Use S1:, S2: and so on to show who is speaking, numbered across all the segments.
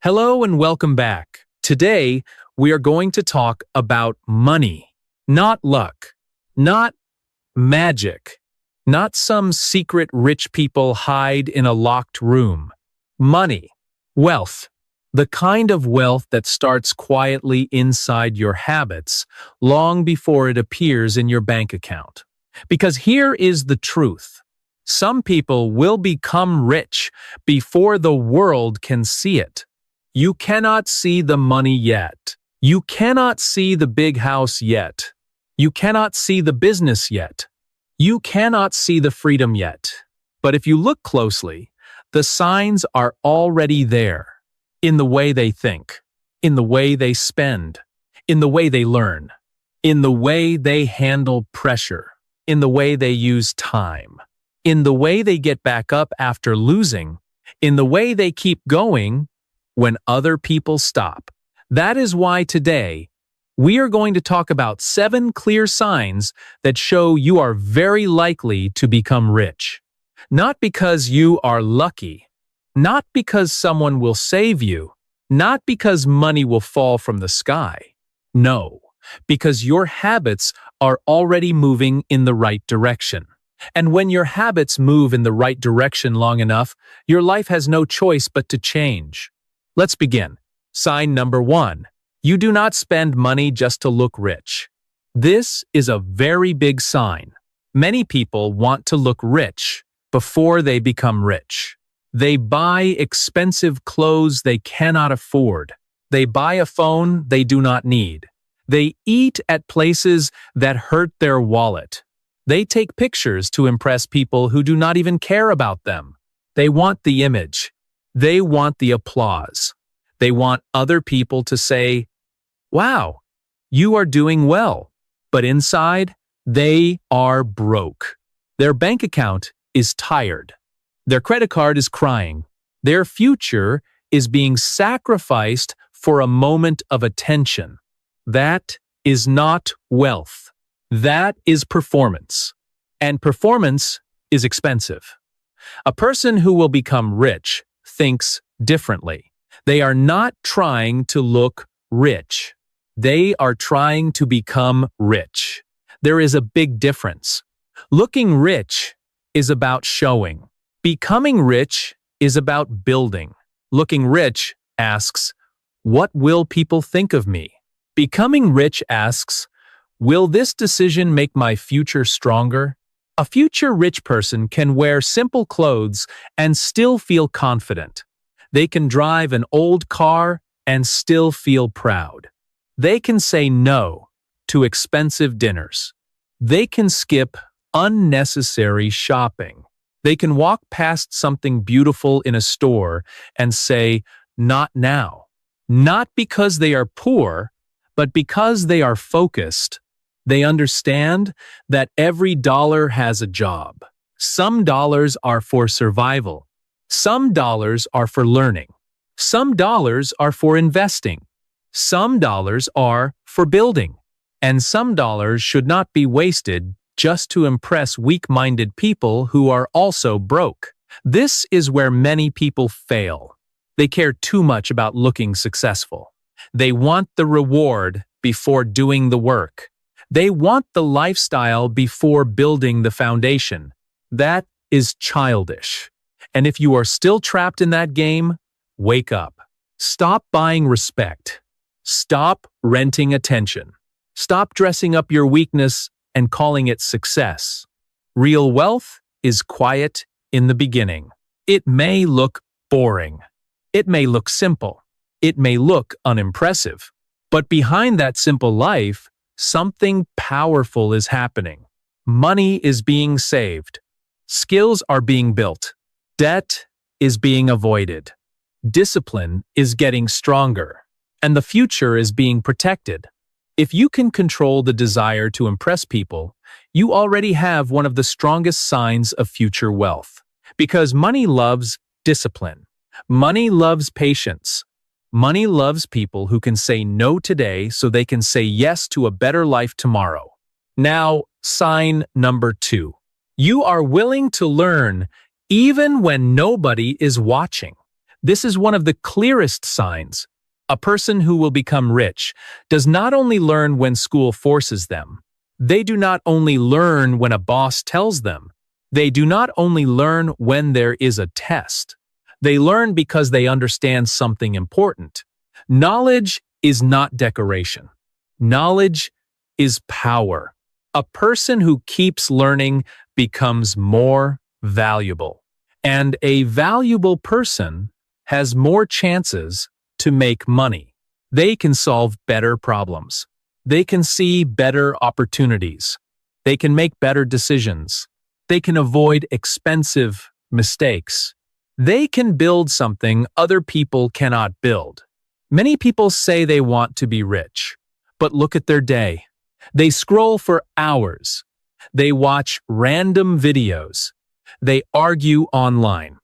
S1: Hello and welcome back. Today, we are going to talk about money, not luck, not magic, not some secret rich people hide in a locked room. Money, wealth, the kind of wealth that starts quietly inside your habits long before it appears in your bank account. Because here is the truth. Some people will become rich before the world can see it. You cannot see the money yet. You cannot see the big house yet. You cannot see the business yet. You cannot see the freedom yet. But if you look closely, the signs are already there. In the way they think, in the way they spend, in the way they learn, in the way they handle pressure, in the way they use time, in the way they get back up after losing, in the way they keep going when other people stop. That is why today, we are going to talk about 7 clear signs that show you are very likely to become rich. Not because you are lucky, not because someone will save you, not because money will fall from the sky. No, because your habits are already moving in the right direction. And when your habits move in the right direction long enough, your life has no choice but to change. Let's begin. Sign number 1. You do not spend money just to look rich. This is a very big sign. Many people want to look rich before they become rich. They buy expensive clothes they cannot afford. They buy a phone they do not need. They eat at places that hurt their wallet. They take pictures to impress people who do not even care about them. They want the image. They want the applause. They want other people to say, "Wow, you are doing well." But inside, they are broke. Their bank account is tired. Their credit card is crying. Their future is being sacrificed for a moment of attention. That is not wealth. That is performance. And performance is expensive. A person who will become rich thinks differently. They are not trying to look rich. They are trying to become rich. There is a big difference. Looking rich is about showing. Becoming rich is about building. Looking rich asks, "What will people think of me?" Becoming rich asks, "Will this decision make my future stronger?" A future rich person can wear simple clothes and still feel confident. They can drive an old car and still feel proud. They can say no to expensive dinners. They can skip unnecessary shopping. They can walk past something beautiful in a store and say, "Not now." Not because they are poor, but because they are focused. They understand that every dollar has a job. Some dollars are for survival. Some dollars are for learning. Some dollars are for investing. Some dollars are for building. And some dollars should not be wasted just to impress weak-minded people who are also broke. This is where many people fail. They care too much about looking successful. They want the reward before doing the work. They want the lifestyle before building the foundation. That is childish. And if you are still trapped in that game, wake up. Stop buying respect. Stop renting attention. Stop dressing up your weakness and calling it success. Real wealth is quiet in the beginning. It may look boring. It may look simple. It may look unimpressive. But behind that simple life, something powerful is happening. Money is being saved. Skills are being built. Debt is being avoided. Discipline is getting stronger. And the future is being protected. If you can control the desire to impress people, you already have one of the strongest signs of future wealth. Because money loves discipline. Money loves patience. Money loves people who can say no today so they can say yes to a better life tomorrow. Now, sign number 2. You are willing to learn even when nobody is watching. This is one of the clearest signs. A person who will become rich does not only learn when school forces them. They do not only learn when a boss tells them. They do not only learn when there is a test. They learn because they understand something important. Knowledge is not decoration. Knowledge is power. A person who keeps learning becomes more valuable. And a valuable person has more chances to make money. They can solve better problems. They can see better opportunities. They can make better decisions. They can avoid expensive mistakes. They can build something other people cannot build. Many people say they want to be rich, but look at their day. They scroll for hours. They watch random videos. They argue online.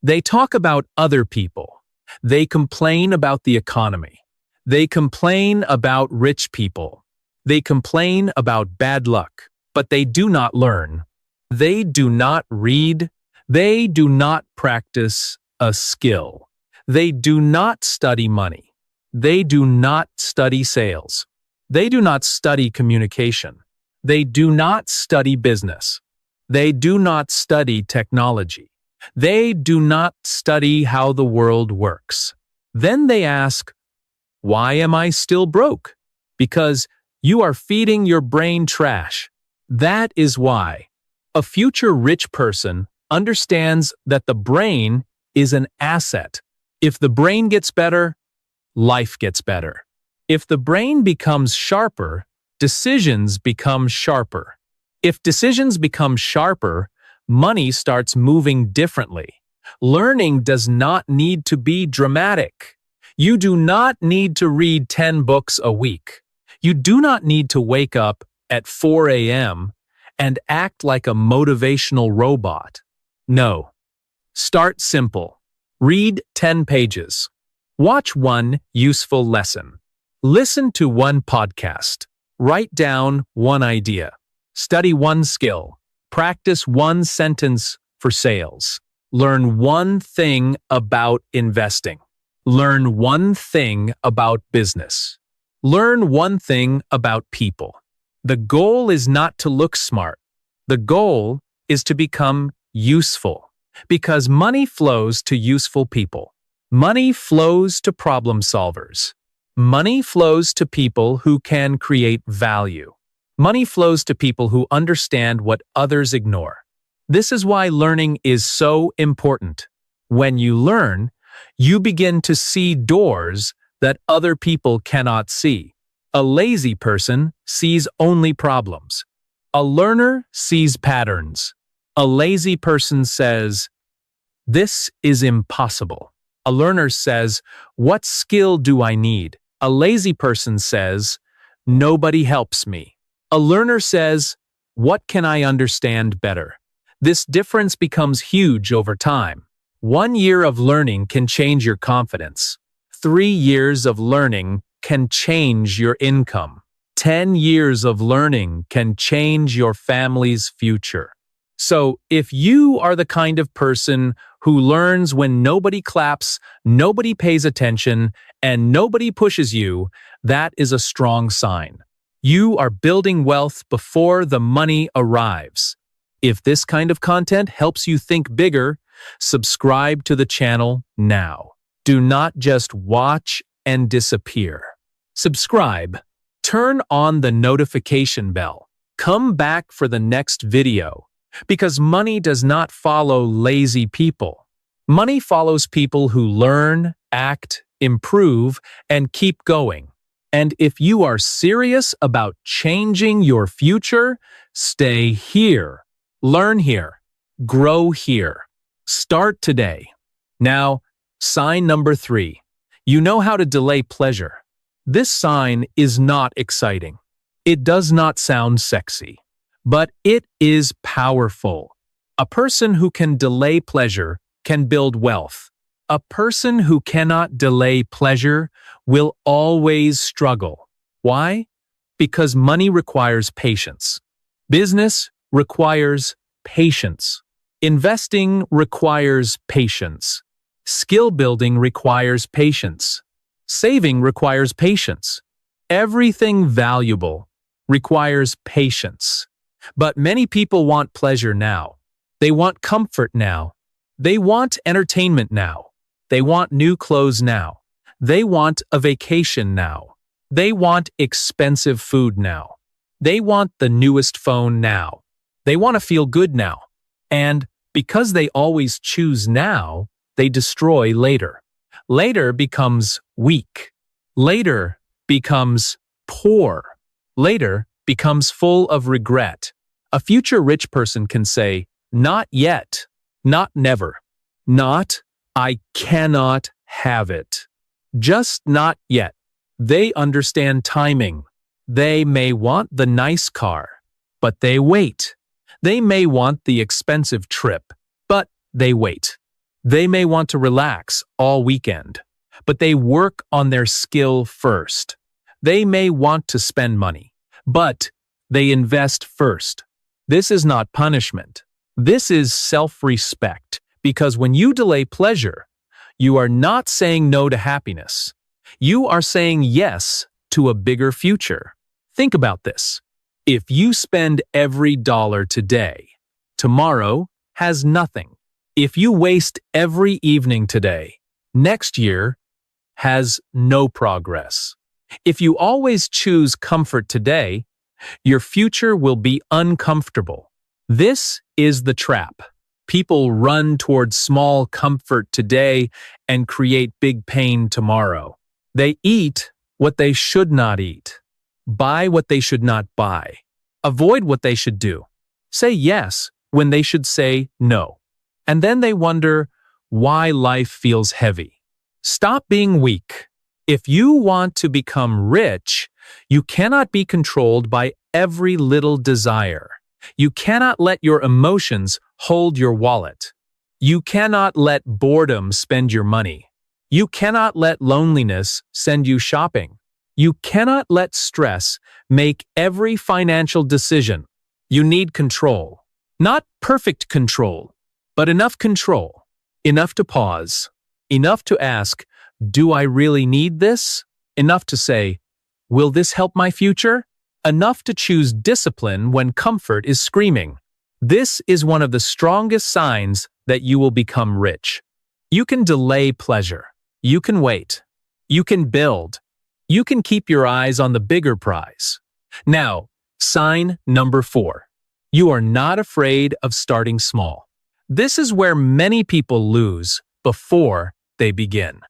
S1: They talk about other people. They complain about the economy. They complain about rich people. They complain about bad luck, but they do not learn. They do not read. They do not practice a skill. They do not study money. They do not study sales. They do not study communication. They do not study business. They do not study technology. They do not study how the world works. Then they ask, why am I still broke? Because you are feeding your brain trash. That is why. A future rich person understands that the brain is an asset. If the brain gets better, life gets better. If the brain becomes sharper, decisions become sharper. If decisions become sharper, money starts moving differently. Learning does not need to be dramatic. You do not need to read 10 books a week. You do not need to wake up at 4 a.m. and act like a motivational robot. No. Start simple. Read 10 pages. Watch one useful lesson. Listen to one podcast. Write down one idea. Study one skill. Practice one sentence for sales. Learn one thing about investing. Learn one thing about business. Learn one thing about people. The goal is not to look smart. The goal is to become useful. Because money flows to useful people. Money flows to problem solvers. Money flows to people who can create value. Money flows to people who understand what others ignore. This is why learning is so important. When you learn, you begin to see doors that other people cannot see. A lazy person sees only problems. A learner sees patterns. A lazy person says, "This is impossible." A learner says, "What skill do I need?" A lazy person says, "Nobody helps me." A learner says, "What can I understand better?" This difference becomes huge over time. 1 year of learning can change your confidence. 3 years of learning can change your income. 10 years of learning can change your family's future. So, if you are the kind of person who learns when nobody claps, nobody pays attention, and nobody pushes you, that is a strong sign. You are building wealth before the money arrives. If this kind of content helps you think bigger, subscribe to the channel now. Do not just watch and disappear. Subscribe. Turn on the notification bell. Come back for the next video. Because money does not follow lazy people. Money follows people who learn, act, improve, and keep going. And if you are serious about changing your future, stay here. Learn here. Grow here. Start today. Now, sign number 3. You know how to delay pleasure. This sign is not exciting. It does not sound sexy. But it is powerful. A person who can delay pleasure can build wealth. A person who cannot delay pleasure will always struggle. Why? Because money requires patience. Business requires patience. Investing requires patience. Skill building requires patience. Saving requires patience. Everything valuable requires patience. But many people want pleasure now. They want comfort now. They want entertainment now. They want new clothes now. They want a vacation now. They want expensive food now. They want the newest phone now. They want to feel good now. And because they always choose now, they destroy later. Later becomes weak. Later becomes poor. Later becomes full of regret. A future rich person can say, not yet, not never, not I cannot have it. Just not yet. They understand timing. They may want the nice car, but they wait. They may want the expensive trip, but they wait. They may want to relax all weekend, but they work on their skill first. They may want to spend money, but they invest first. This is not punishment. This is self-respect, because when you delay pleasure, you are not saying no to happiness. You are saying yes to a bigger future. Think about this. If you spend every dollar today, tomorrow has nothing. If you waste every evening today, next year has no progress. If you always choose comfort today, your future will be uncomfortable. This is the trap. People run towards small comfort today and create big pain tomorrow. They eat what they should not eat, buy what they should not buy, avoid what they should do, say yes when they should say no. And then they wonder why life feels heavy. Stop being weak. If you want to become rich, you cannot be controlled by every little desire. You cannot let your emotions hold your wallet. You cannot let boredom spend your money. You cannot let loneliness send you shopping. You cannot let stress make every financial decision. You need control. Not perfect control, but enough control. Enough to pause. Enough to ask, do I really need this? Enough to say, will this help my future? Enough to choose discipline when comfort is screaming. This is one of the strongest signs that you will become rich. You can delay pleasure. You can wait. You can build. You can keep your eyes on the bigger prize. Now, sign number 4. You are not afraid of starting small. This is where many people lose before they begin.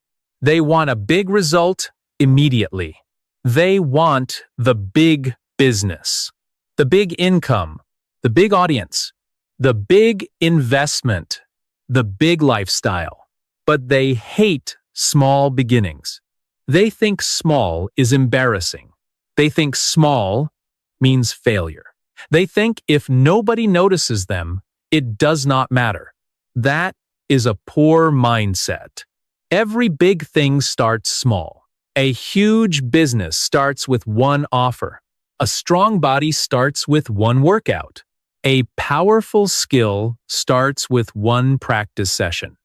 S1: They want a big result immediately. They want the big business, the big income, the big audience, the big investment, the big lifestyle. But they hate small beginnings. They think small is embarrassing. They think small means failure. They think if nobody notices them, it does not matter. That is a poor mindset. Every big thing starts small. A huge business starts with one offer. A strong body starts with one workout. A powerful skill starts with one practice session.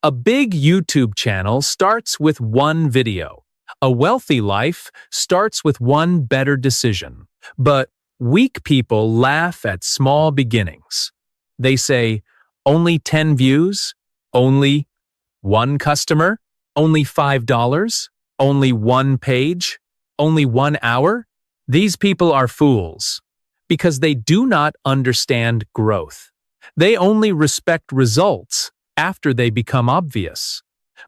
S1: A big YouTube channel starts with one video. A wealthy life starts with one better decision. But weak people laugh at small beginnings. They say, only 10 views? Only 1 customer? Only $5? Only 1 page? Only 1 hour? These people are fools because they do not understand growth. They only respect results after they become obvious.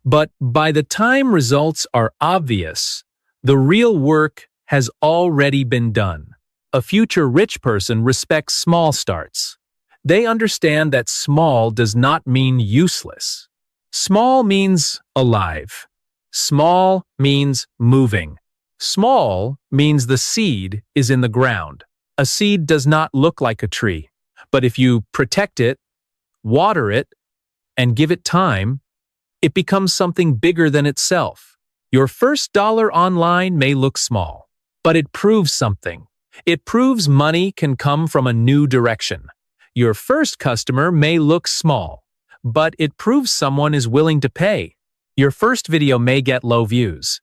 S1: But by the time results are obvious, the real work has already been done. A future rich person respects small starts. They understand that small does not mean useless. Small means alive. Small means moving. Small means the seed is in the ground. A seed does not look like a tree, but if you protect it, water it, and give it time, it becomes something bigger than itself. Your first dollar online may look small, but it proves something. It proves money can come from a new direction. Your first customer may look small, but it proves someone is willing to pay. Your first video may get low views,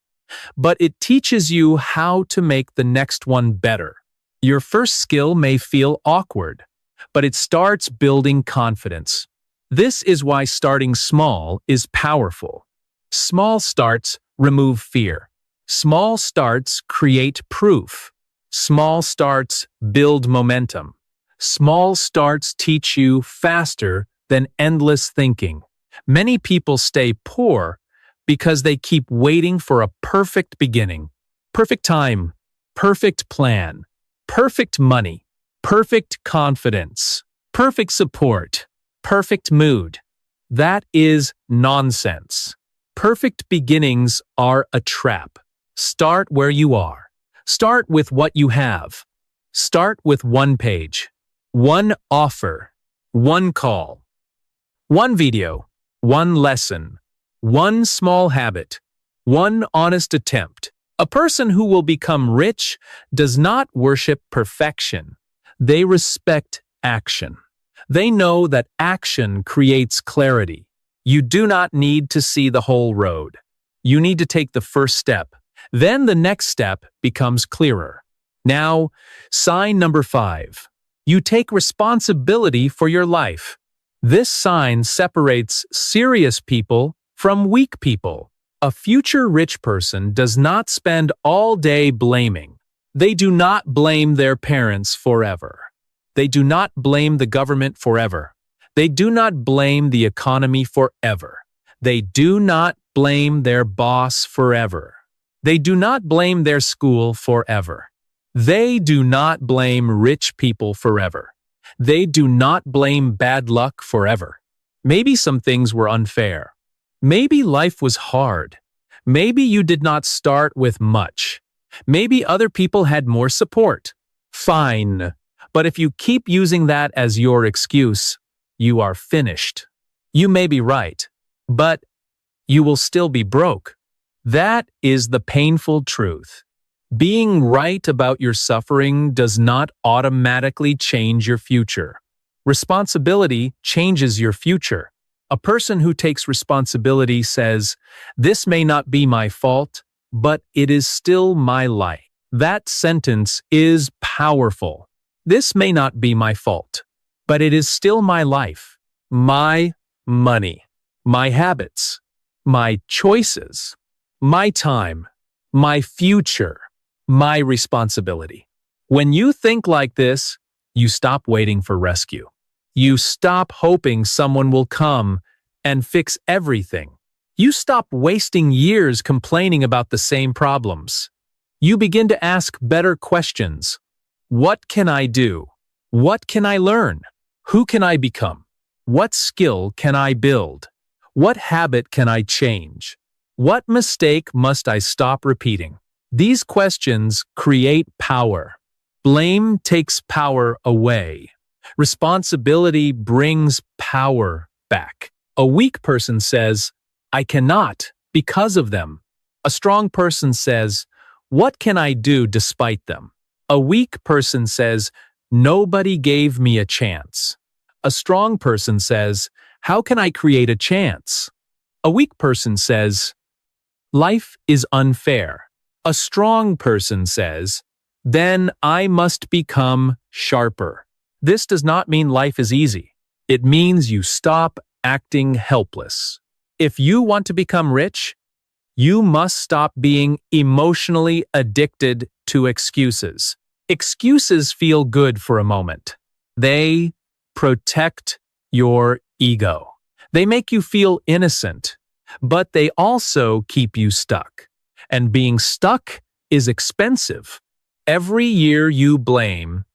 S1: but it teaches you how to make the next one better. Your first skill may feel awkward, but it starts building confidence. This is why starting small is powerful. Small starts remove fear. Small starts create proof. Small starts build momentum. Small starts teach you faster than endless thinking. Many people stay poor because they keep waiting for a perfect beginning, perfect time, perfect plan, perfect money, perfect confidence, perfect support, perfect mood. That is nonsense. Perfect beginnings are a trap. Start where you are. Start with what you have. Start with one page, one offer, one call, one video, one lesson, one small habit, one honest attempt. A person who will become rich does not worship perfection. They respect action. They know that action creates clarity. You do not need to see the whole road. You need to take the first step. Then the next step becomes clearer. Now, sign number 5. You take responsibility for your life. This sign separates serious people from weak people. A future rich person does not spend all day blaming. They do not blame their parents forever. They do not blame the government forever. They do not blame the economy forever. They do not blame their boss forever. They do not blame their school forever. They do not blame rich people forever. They do not blame bad luck forever. Maybe some things were unfair. Maybe life was hard. Maybe you did not start with much. Maybe other people had more support. Fine. But if you keep using that as your excuse, you are finished. You may be right, but you will still be broke. That is the painful truth. Being right about your suffering does not automatically change your future. Responsibility changes your future. A person who takes responsibility says, "This may not be my fault, but it is still my life." That sentence is powerful. This may not be my fault, but it is still my life, my money, my habits, my choices, my time, my future, my responsibility. When you think like this, you stop waiting for rescue. You stop hoping someone will come and fix everything. You stop wasting years complaining about the same problems. You begin to ask better questions. What can I do? What can I learn? Who can I become? What skill can I build? What habit can I change? What mistake must I stop repeating? These questions create power. Blame takes power away. Responsibility brings power back. A weak person says, "I cannot because of them." A strong person says, "What can I do despite them?" A weak person says, "Nobody gave me a chance." A strong person says, "How can I create a chance?" A weak person says, "Life is unfair." A strong person says, "Then I must become sharper." This does not mean life is easy. It means you stop acting helpless. If you want to become rich, you must stop being emotionally addicted to excuses. Excuses feel good for a moment. They protect your ego. They make you feel innocent, but they also keep you stuck. And being stuck is expensive. Every year you blame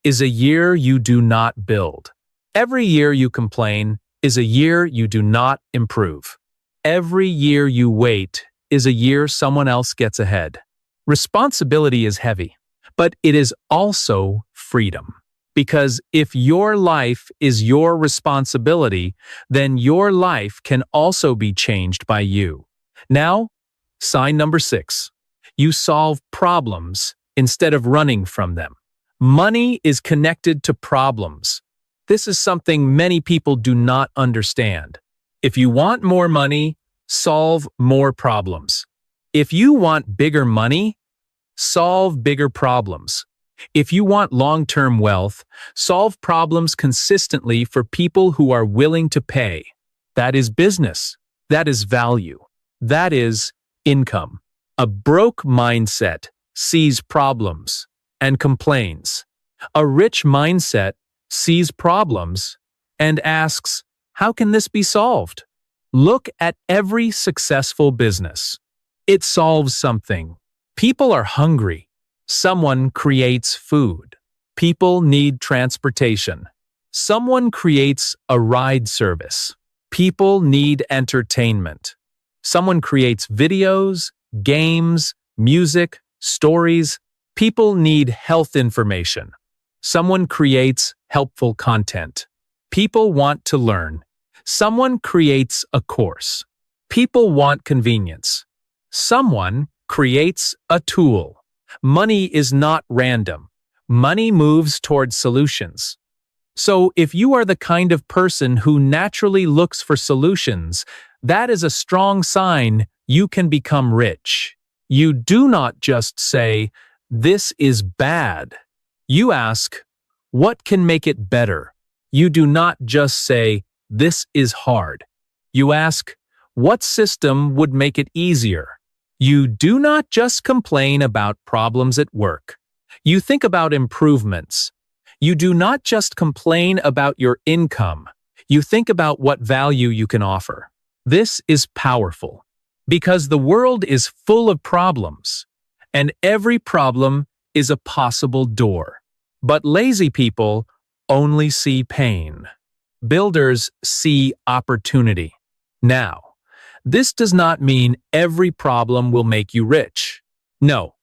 S1: is a year you do not build. Every year you complain is a year you do not improve. Every year you wait is a year someone else gets ahead. Responsibility is heavy, but it is also freedom. Because if your life is your responsibility, then your life can also be changed by you. Now, sign number 6. You solve problems instead of running from them. Money is connected to problems. This is something many people do not understand. If you want more money, solve more problems. If you want bigger money, solve bigger problems. If you want long-term wealth, solve problems consistently for people who are willing to pay. That is business. That is value. That is income. A broke mindset sees problems and complains. A rich mindset sees problems and asks, how can this be solved? Look at every successful business. It solves something. People are hungry. Someone creates food. People need transportation. Someone creates a ride service. People need entertainment. Someone creates videos, games, music, stories. People need health information. Someone creates helpful content. People want to learn. Someone creates a course. People want convenience. Someone creates a tool. Money is not random. Money moves towards solutions. So if you are the kind of person who naturally looks for solutions, that is a strong sign you can become rich. You do not just say, "This is bad." You ask, "What can make it better?" You do not just say, "This is hard." You ask, "What system would make it easier?" You do not just complain about problems at work. You think about improvements. You do not just complain about your income. You think about what value you can offer. This is powerful because the world is full of problems, and every problem is a possible door. But lazy people only see pain. Builders see opportunity. Now, this does not mean every problem will make you rich. No.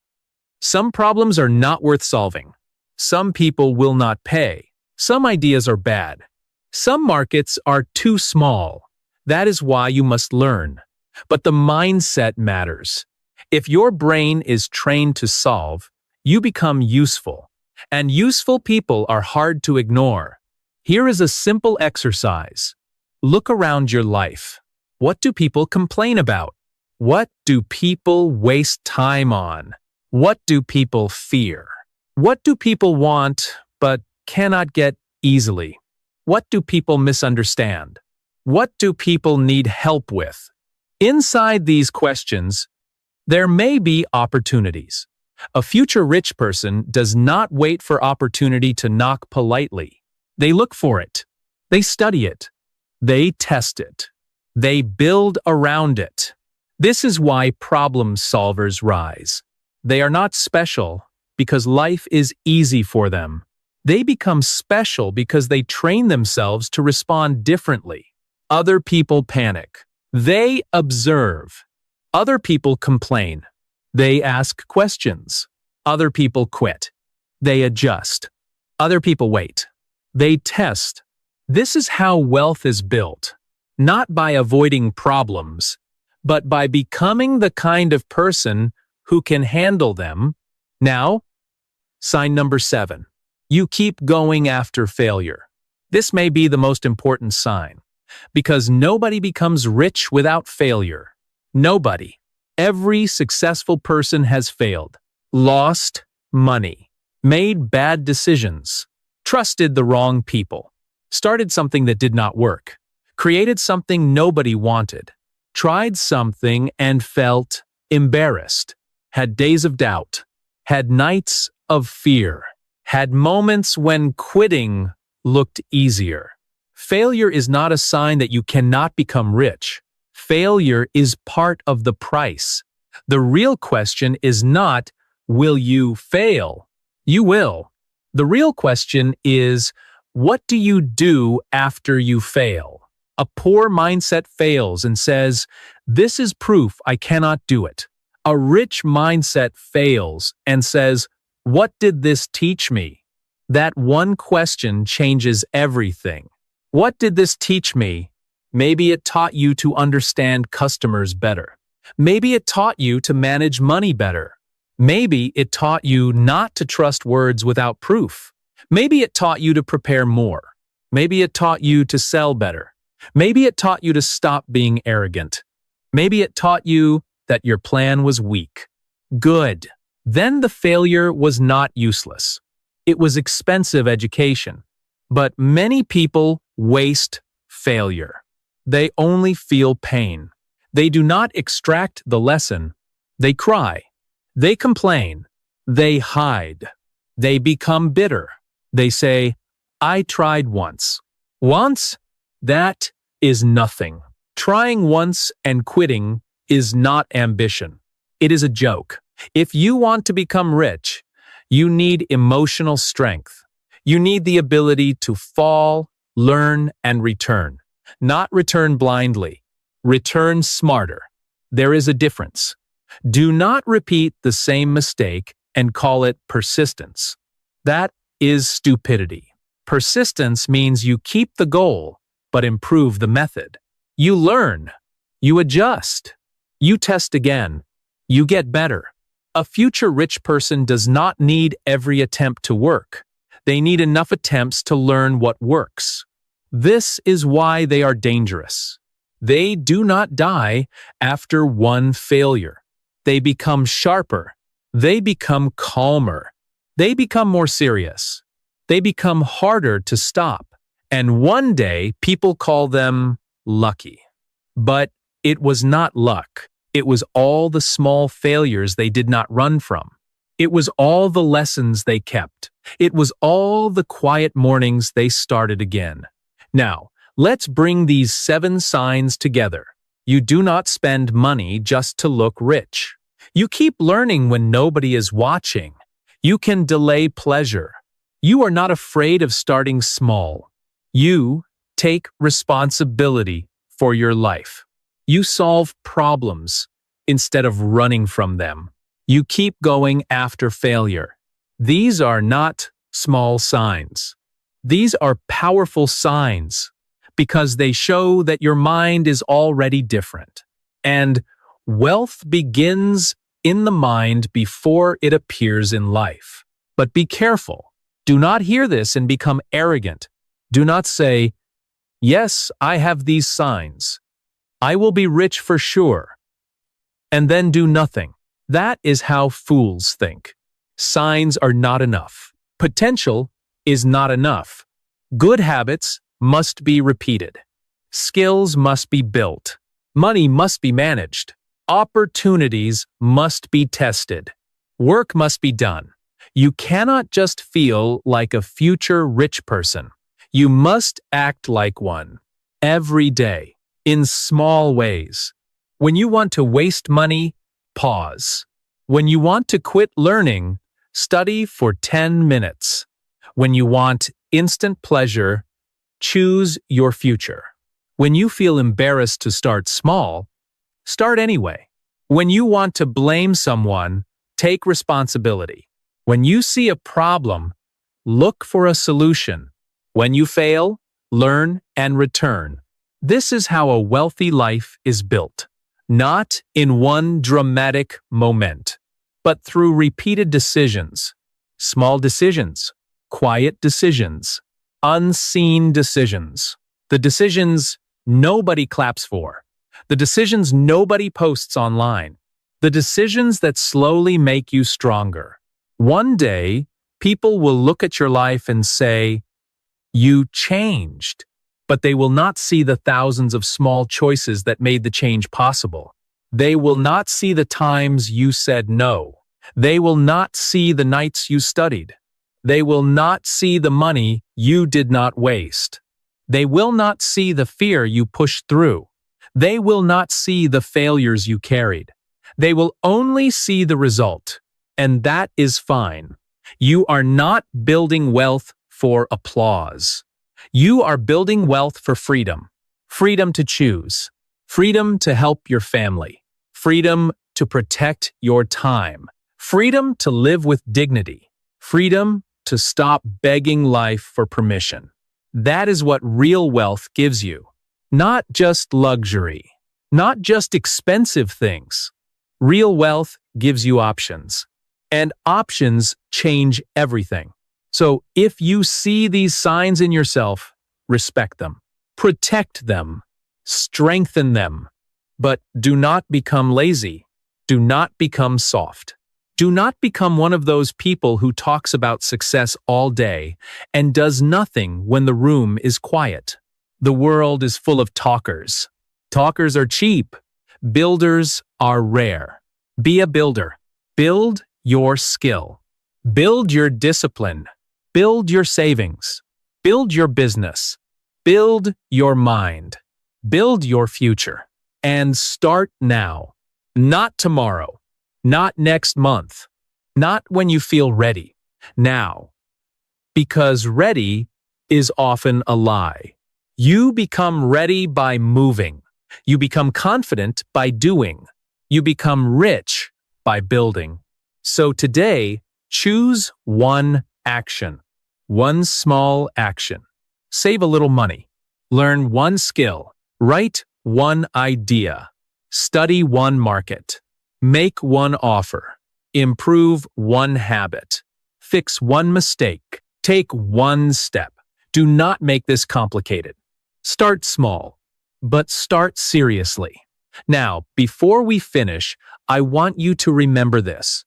S1: Some problems are not worth solving. Some people will not pay. Some ideas are bad. Some markets are too small. That is why you must learn. But the mindset matters. If your brain is trained to solve, you become useful. And useful people are hard to ignore. Here is a simple exercise. Look around your life. What do people complain about? What do people waste time on? What do people fear? What do people want but cannot get easily? What do people misunderstand? What do people need help with? Inside these questions, there may be opportunities. A future rich person does not wait for opportunity to knock politely. They look for it. They study it. They test it. They build around it. This is why problem solvers rise. They are not special because life is easy for them. They become special because they train themselves to respond differently. Other people panic. They observe. Other people complain. They ask questions. Other people quit. They adjust. Other people wait. They test. This is how wealth is built. Not by avoiding problems, but by becoming the kind of person who can handle them. Now, sign number 7. You keep going after failure. This may be the most important sign, because nobody becomes rich without failure. Nobody. Every successful person has failed, lost money, made bad decisions, trusted the wrong people, started something that did not work, created something nobody wanted, tried something and felt embarrassed, had days of doubt, had nights of fear, had moments when quitting looked easier. Failure is not a sign that you cannot become rich. Failure is part of the price. The real question is not, will you fail? You will. The real question is, what do you do after you fail? A poor mindset fails and says, this is proof I cannot do it. A rich mindset fails and says, what did this teach me? That one question changes everything. What did this teach me? Maybe it taught you to understand customers better. Maybe it taught you to manage money better. Maybe it taught you not to trust words without proof. Maybe it taught you to prepare more. Maybe it taught you to sell better. Maybe it taught you to stop being arrogant. Maybe it taught you that your plan was weak. Good. Then the failure was not useless. It was expensive education. But many people waste failure. They only feel pain. They do not extract the lesson. They cry. They complain. They hide. They become bitter. They say, I tried once. Once? That is nothing. Trying once and quitting is not ambition. It is a joke. If you want to become rich, you need emotional strength. You need the ability to fall, learn, and return. Not return blindly. Return smarter. There is a difference. Do not repeat the same mistake and call it persistence. That is stupidity. Persistence means you keep the goal, but improve the method. You learn. You adjust. You test again. You get better. A future rich person does not need every attempt to work. They need enough attempts to learn what works. This is why they are dangerous. They do not die after one failure. They become sharper. They become calmer. They become more serious. They become harder to stop. And one day, people call them lucky. But it was not luck. It was all the small failures they did not run from. It was all the lessons they kept. It was all the quiet mornings they started again. Now, let's bring these 7 signs together. You do not spend money just to look rich. You keep learning when nobody is watching. You can delay pleasure. You are not afraid of starting small. You take responsibility for your life. You solve problems instead of running from them. You keep going after failure. These are not small signs. These are powerful signs because they show that your mind is already different. And wealth begins in the mind before it appears in life. But be careful. Do not hear this and become arrogant. Do not say, yes, I have these signs. I will be rich for sure. And then do nothing. That is how fools think. Signs are not enough. Potential is not enough. Good habits must be repeated. Skills must be built. Money must be managed. Opportunities must be tested. Work must be done. You cannot just feel like a future rich person. You must act like one. Every day. In small ways. When you want to waste money, pause. When you want to quit learning, study for 10 minutes. When you want instant pleasure, choose your future. When you feel embarrassed to start small, start anyway. When you want to blame someone, take responsibility. When you see a problem, look for a solution. When you fail, learn and return. This is how a wealthy life is built, not in one dramatic moment, but through repeated decisions, small decisions, quiet decisions, unseen decisions, the decisions nobody claps for, the decisions nobody posts online, the decisions that slowly make you stronger. One day, people will look at your life and say, you changed. But they will not see the thousands of small choices that made the change possible. They will not see the times you said no. They will not see the nights you studied. They will not see the money you did not waste. They will not see the fear you pushed through. They will not see the failures you carried. They will only see the result, and that is fine. You are not building wealth for applause. You are building wealth for freedom. Freedom to choose. Freedom to help your family. Freedom to protect your time. Freedom to live with dignity. Freedom to stop begging life for permission. That is what real wealth gives you. Not just luxury. Not just expensive things. Real wealth gives you options. And options change everything. So if you see these signs in yourself, respect them, protect them, strengthen them. But do not become lazy. Do not become soft. Do not become one of those people who talks about success all day and does nothing when the room is quiet. The world is full of talkers. Talkers are cheap. Builders are rare. Be a builder. Build your skill. Build your discipline. Build your savings. Build your business. Build your mind. Build your future. And start now. Not tomorrow. Not next month. Not when you feel ready. Now. Because ready is often a lie. You become ready by moving. You become confident by doing. You become rich by building. So today, choose one action. One small action. Save a little money. Learn one skill. Write one idea. Study one market. Make one offer. Improve one habit. Fix one mistake. Take one step. Do not make this complicated. Start small, but start seriously. Now, before we finish, I want you to remember this.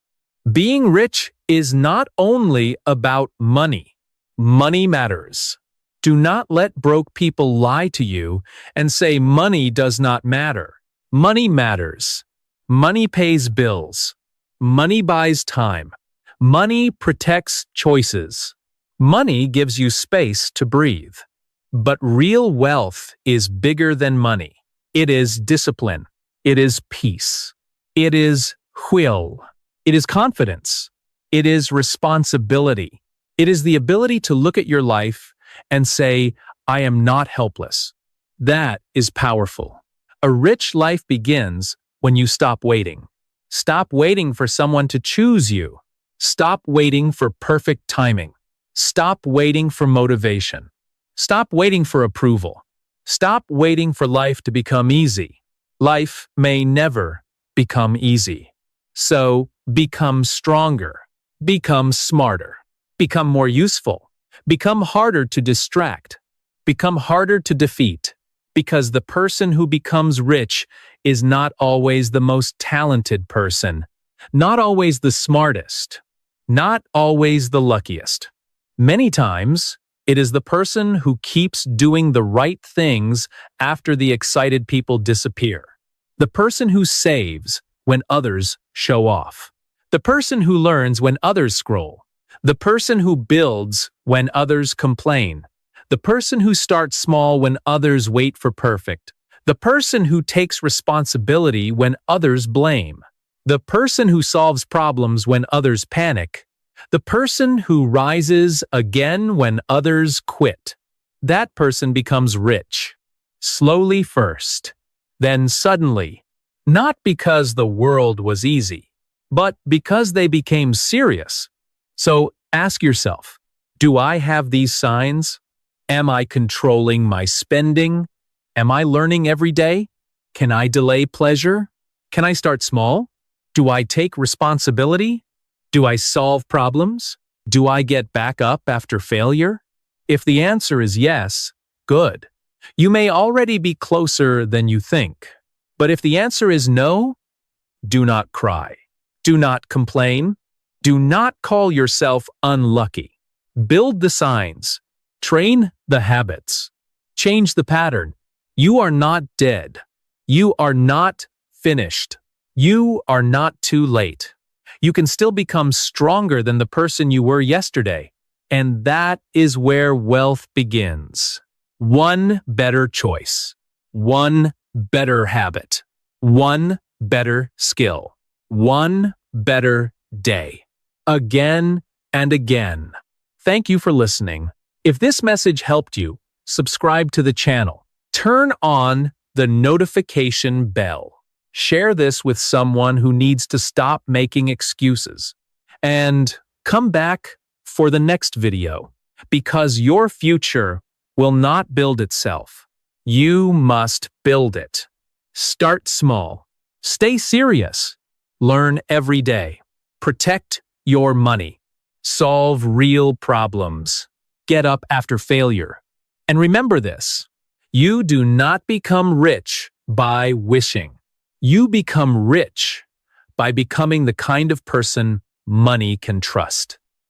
S1: Being rich is not only about money. Money matters. Do not let broke people lie to you and say money does not matter. Money matters. Money pays bills. Money buys time. Money protects choices. Money gives you space to breathe. But real wealth is bigger than money. It is discipline. It is peace. It is will. It is confidence. It is responsibility. It is the ability to look at your life and say, I am not helpless. That is powerful. A rich life begins when you stop waiting. Stop waiting for someone to choose you. Stop waiting for perfect timing. Stop waiting for motivation. Stop waiting for approval. Stop waiting for life to become easy. Life may never become easy. So become stronger. Become smarter. Become more useful. Become harder to distract. Become harder to defeat. Because the person who becomes rich is not always the most talented person, not always the smartest, not always the luckiest. Many times, it is the person who keeps doing the right things after the excited people disappear. The person who saves when others show off. The person who learns when others scroll. The person who builds when others complain. The person who starts small when others wait for perfect. The person who takes responsibility when others blame. The person who solves problems when others panic. The person who rises again when others quit. That person becomes rich. Slowly first, then suddenly. Not because the world was easy, but because they became serious. So ask yourself, do I have these signs? Am I controlling my spending? Am I learning every day? Can I delay pleasure? Can I start small? Do I take responsibility? Do I solve problems? Do I get back up after failure? If the answer is yes, good. You may already be closer than you think. But if the answer is no, do not cry. Do not complain. Do not call yourself unlucky. Build the signs. Train the habits. Change the pattern. You are not dead. You are not finished. You are not too late. You can still become stronger than the person you were yesterday. And that is where wealth begins. One better choice. One better habit. One better skill. One better day. Again and again. Thank you for listening. If this message helped you, subscribe to the channel. Turn on the notification bell. Share this with someone who needs to stop making excuses. And come back for the next video, because your future will not build itself. You must build it. Start small. Stay serious. Learn every day. Protect your money. Solve real problems. Get up after failure. And remember this, you do not become rich by wishing. You become rich by becoming the kind of person money can trust.